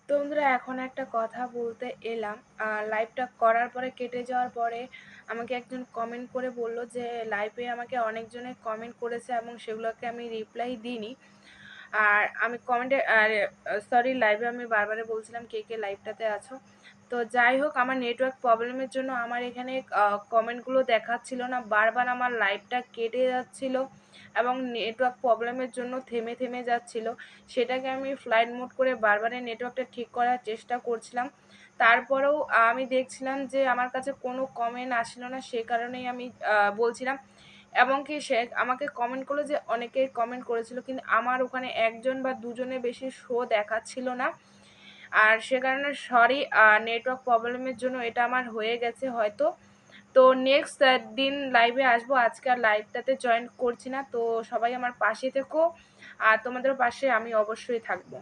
তো বন্ধুরা, এখন একটা কথা বলতে এলাম। লাইভটা করার পরে কেটে যাওয়ার পরে আমাকে একজন কমেন্ট করে বলল যে লাইভে আমাকে অনেকজনে কমেন্ট করেছে এবং সেগুলোকে আমি রিপ্লাই দিইনি। আর আমি কমেন্টে সরি, লাইভে আমি বারবারে বলছিলাম কে কে লাইভটাতে আছো। তো যাই হোক, আমার নেটওয়ার্ক প্রবলেমের জন্য আমার এখানে কমেন্টগুলো দেখাচ্ছিল না, বারবার আমার লাইভটা কেটে যাচ্ছিল এবং নেটওয়ার্ক প্রবলেমের জন্য থেমে থেমে যাচ্ছিল। সেটাকে আমি ফ্লাইট মোড করে বারবারে নেটওয়ার্কটা ঠিক করার চেষ্টা করছিলাম। তারপরেও আমি দেখছিলাম যে আমার কাছে কোনো কমেন্ট আসলো না, সে কারণেই আমি বলছিলাম। এবং কি সে আমাকে কমেন্ট করলো যে অনেকেই কমেন্ট করেছিল, কিন্তু আমার ওখানে একজন বা দুজনের বেশি শো দেখাচ্ছিল না। আর সে কারণে সরি, নেটওয়ার্ক প্রবলেমের জন্য এটা আমার হয়ে গেছে হয়তো। তো নেক্সট দিন লাইভে আসবো, আজকে আর লাইভটাতে জয়েন করছি না। তো সবাই আমার পাশে থেকো, আর তোমাদের পাশে আমি অবশ্যই থাকবো।